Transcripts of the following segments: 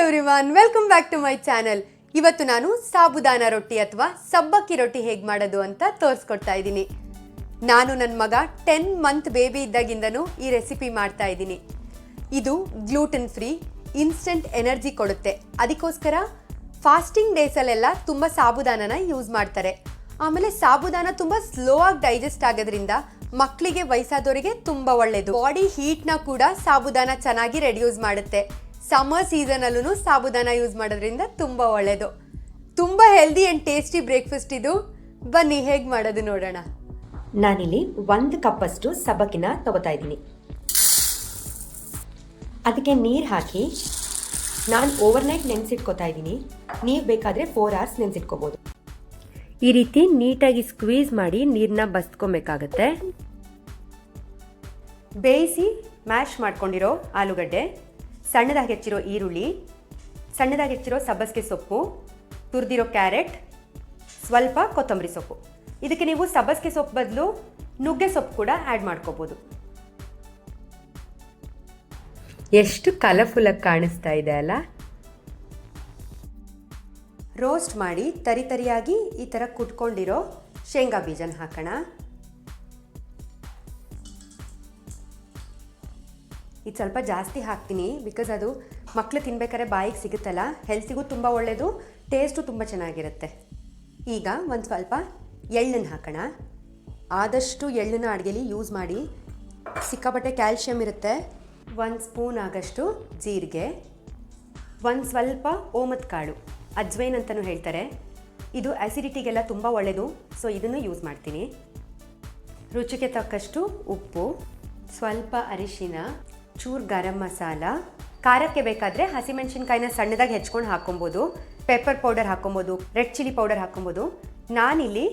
Everyone, welcome back to my channel. ಇವತ್ತು ನಾನು ಸಾಬುದಾನ ರೊಟ್ಟಿ ಅಥವಾ ಸಬ್ಬಕ್ಕಿ ರೊಟ್ಟಿ ಹೇಗೆ ಮಾಡೋದು ಅಂತ ತೋರಿಸ್ಕೊಡ್ತಾ ಇದ್ದೀನಿ. ನಾನು ನನ್ನ ಮಗ 10 ಮಂತ್ ಬೇಬಿ ಇದ್ದಾಗಿಂದನೂ ಈ ರೆಸಿಪಿ ಮಾಡ್ತಾ ಇದ್ದೀನಿ. ಇದು ಗ್ಲೂಟನ್ ಫ್ರೀ, ಇನ್ಸ್ಟೆಂಟ್ ಎನರ್ಜಿ ಕೊಡುತ್ತೆ. ಅದಕ್ಕೋಸ್ಕರ ಫಾಸ್ಟಿಂಗ್ ಡೇಸಲ್ಲೆಲ್ಲ ತುಂಬ ಸಾಬುದಾನನ ಯೂಸ್ ಮಾಡ್ತಾರೆ. ಆಮೇಲೆ ಸಾಬುದಾನ ತುಂಬ ಸ್ಲೋ ಆಗಿ ಡೈಜೆಸ್ಟ್ ಆಗೋದ್ರಿಂದ ಮಕ್ಕಳಿಗೆ, ವಯಸ್ಸಾದವರಿಗೆ ತುಂಬ ಒಳ್ಳೆಯದು. ಬಾಡಿ ಹೀಟ್ನ ಕೂಡ ಸಾಬುದಾನ ಚೆನ್ನಾಗಿ ರೆಡ್ಯೂಸ್ ಮಾಡುತ್ತೆ. ಸಮ್ಮರ್ ಸೀಸನಲ್ಲೂ ಸಾಬುದಾನ ಯೂಸ್ ಮಾಡೋದ್ರಿಂದ ತುಂಬ ಒಳ್ಳೆಯದು. ತುಂಬ ಹೆಲ್ದಿ ಆ್ಯಂಡ್ ಟೇಸ್ಟಿ ಬ್ರೇಕ್ಫಾಸ್ಟ್ ಇದು. ಬನ್ನಿ ಹೇಗೆ ಮಾಡೋದು ನೋಡೋಣ. ನಾನಿಲ್ಲಿ 1 ಕಪ್ಪಷ್ಟು ಸಬ್ಬಕ್ಕಿನ ತಗೋತಾ ಇದ್ದೀನಿ. ಅದಕ್ಕೆ ನೀರು ಹಾಕಿ ನಾನು ಓವರ್ನೈಟ್ ನೆನೆಸಿಟ್ಕೋತಾ ಇದ್ದೀನಿ. ನೀವು ಬೇಕಾದರೆ 4 hours ನೆನೆಸಿಟ್ಕೋಬೋದು. ಈ ರೀತಿ ನೀಟಾಗಿ ಸ್ಕ್ವೀಸ್ ಮಾಡಿ ನೀರನ್ನ ಬಸ್ಕೊಬೇಕಾಗತ್ತೆ. ಬೇಯಿಸಿ ಮ್ಯಾಶ್ ಮಾಡ್ಕೊಂಡಿರೋ ಆಲೂಗಡ್ಡೆ, ಸಣ್ಣದಾಗಿ ಹೆಚ್ಚಿರೋ ಈರುಳ್ಳಿ, ಸಣ್ಣದಾಗಿ ಹೆಚ್ಚಿರೋ ಸಬ್ಬಸಿಗೆ ಸೊಪ್ಪು, ತುರಿದಿರೋ ಕ್ಯಾರೆಟ್, ಸ್ವಲ್ಪ ಕೊತ್ತಂಬರಿ ಸೊಪ್ಪು. ಇದಕ್ಕೆ ನೀವು ಸಬ್ಬಸಿಗೆ ಸೊಪ್ಪು ಬದಲು ನುಗ್ಗೆ ಸೊಪ್ಪು ಕೂಡ ಆ್ಯಡ್ ಮಾಡ್ಕೋಬೋದು. ಎಷ್ಟು ಕಲರ್ಫುಲ್ಲಾಗಿ ಕಾಣಿಸ್ತಾ ಇದೆ ಅಲ್ಲ. ರೋಸ್ಟ್ ಮಾಡಿ ತರಿಯಾಗಿ ಈ ಥರ ಕುಟ್ಕೊಂಡಿರೋ ಶೇಂಗಾ ಬೀಜನ ಹಾಕೋಣ. ಇದು ಸ್ವಲ್ಪ ಜಾಸ್ತಿ ಹಾಕ್ತೀನಿ, ಬಿಕಾಸ್ ಅದು ಮಕ್ಕಳು ತಿನ್ಬೇಕಾದ್ರೆ ಬಾಯಿಗೆ ಸಿಗುತ್ತಲ್ಲ, ಹೆಲ್ತಿಗೂ ತುಂಬ ಒಳ್ಳೆಯದು, ಟೇಸ್ಟು ತುಂಬ ಚೆನ್ನಾಗಿರುತ್ತೆ. ಈಗ ಒಂದು ಸ್ವಲ್ಪ ಎಳ್ಳನ್ನು ಹಾಕೋಣ. ಆದಷ್ಟು ಎಳ್ಳನ್ನು ಅಡುಗೆಲಿ ಯೂಸ್ ಮಾಡಿ, ಸಿಕ್ಕಾಪಟ್ಟೆ ಕ್ಯಾಲ್ಶಿಯಮ್ ಇರುತ್ತೆ. 1 ಸ್ಪೂನ್ ಆಗಷ್ಟು ಜೀರಿಗೆ, ಒಂದು ಸ್ವಲ್ಪ ಓಮದ ಕಾಳು, ಅಜ್ವೈನ್ ಅಂತಲೂ ಹೇಳ್ತಾರೆ. ಇದು ಆ್ಯಸಿಡಿಟಿಗೆಲ್ಲ ತುಂಬ ಒಳ್ಳೆಯದು, ಸೊ ಇದನ್ನು ಯೂಸ್ ಮಾಡ್ತೀನಿ. ರುಚಿಗೆ ತಕ್ಕಷ್ಟು ಉಪ್ಪು, ಸ್ವಲ್ಪ ಅರಿಶಿನ, ಚೂರು ಗರಂ ಮಸಾಲ. ಖಾರಕ್ಕೆ ಬೇಕಾದರೆ ಹಸಿಮೆಣಸಿನ್ಕಾಯಿನ ಸಣ್ಣದಾಗಿ ಹೆಚ್ಕೊಂಡು ಹಾಕೊಬೋದು, ಪೆಪ್ಪರ್ ಪೌಡರ್ ಹಾಕೊಬೋದು, ರೆಡ್ ಚಿಲ್ಲಿ ಪೌಡರ್ ಹಾಕೊಬೋದು. ನಾನಿಲ್ಲಿ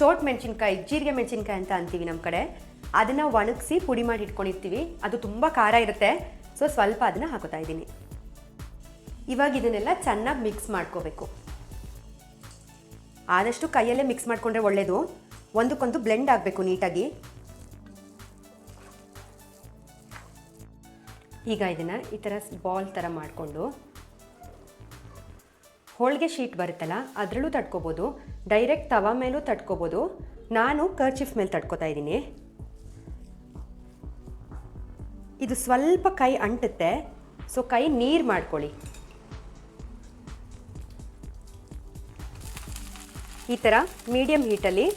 ಚೋಟ್ ಮೆಣಸಿನ್ಕಾಯಿ, ಜೀರಿಗೆ ಮೆಣಸಿನ್ಕಾಯಿ ಅಂತ ಅಂತೀವಿ ನಮ್ಮ ಕಡೆ, ಅದನ್ನು ಒಣಗಿಸಿ ಪುಡಿ ಮಾಡಿ ಇಟ್ಕೊಂಡಿರ್ತೀವಿ. ಅದು ತುಂಬ ಖಾರ ಇರುತ್ತೆ, ಸೊ ಸ್ವಲ್ಪ ಅದನ್ನು ಹಾಕೋತಾ ಇದ್ದೀನಿ. ಇವಾಗ ಇದನ್ನೆಲ್ಲ ಚೆನ್ನಾಗಿ ಮಿಕ್ಸ್ ಮಾಡ್ಕೋಬೇಕು. ಆದಷ್ಟು ಕೈಯಲ್ಲೇ ಮಿಕ್ಸ್ ಮಾಡಿಕೊಂಡ್ರೆ ಒಳ್ಳೆಯದು. ಒಂದಕ್ಕೊಂದು ಬ್ಲೆಂಡ್ ಆಗಬೇಕು ನೀಟಾಗಿ. ಈಗ ಇದನ್ನು ಈ ಥರ ಬಾಲ್ ಥರ ಮಾಡಿಕೊಂಡು, ಹೋಳಿಗೆ ಶೀಟ್ ಬರುತ್ತಲ್ಲ ಅದರಲ್ಲೂ ತಟ್ಕೋಬೋದು, ಡೈರೆಕ್ಟ್ ತವಾ ಮೇಲೂ ತಟ್ಕೋಬೋದು. ನಾನು ಕರ್ಚಿಫ್ ಮೇಲೆ ತಟ್ಕೋತಾ ಇದ್ದೀನಿ. ಇದು ಸ್ವಲ್ಪ ಕೈ ಅಂಟುತ್ತೆ, ಸೊ ಕೈ ನೀರು ಮಾಡ್ಕೊಳ್ಳಿ. ಈ ಥರ ಮೀಡಿಯಮ್ ಹೀಟಲ್ಲಿ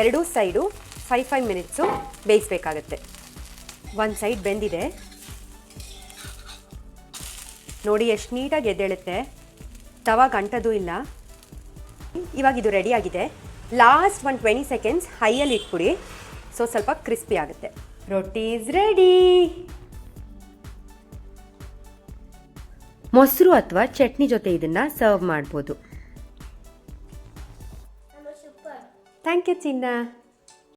ಎರಡೂ ಸೈಡು 5 ಮಿನಿಟ್ಸು ಬೇಯಿಸಬೇಕಾಗತ್ತೆ. ಒಂದು ಸೈಡ್ ಬೆಂದಿದೆ ನೋಡಿ, ಎಷ್ಟು ನೀಟಾಗಿ ಎದ್ದೇಳುತ್ತೆ, ತವಾಗ ಅಂಟೋದು ಇಲ್ಲ. ಇವಾಗ ಇದು ರೆಡಿಯಾಗಿದೆ. ಲಾಸ್ಟ್ 20 ಸೆಕೆಂಡ್ಸ್ ಹೈಯಲ್ಲಿ ಇಟ್ಬಿಡಿ, ಸೊ ಸ್ವಲ್ಪ ಕ್ರಿಸ್ಪಿ ಆಗುತ್ತೆ. ರೊಟ್ಟಿ ಈಸ್ ರೆಡಿ. ಮೊಸರು ಅಥವಾ ಚಟ್ನಿ ಜೊತೆ ಇದನ್ನು ಸರ್ವ್ ಮಾಡ್ಬೋದು. ಥ್ಯಾಂಕ್ ಯು ಚಿನ್ನ.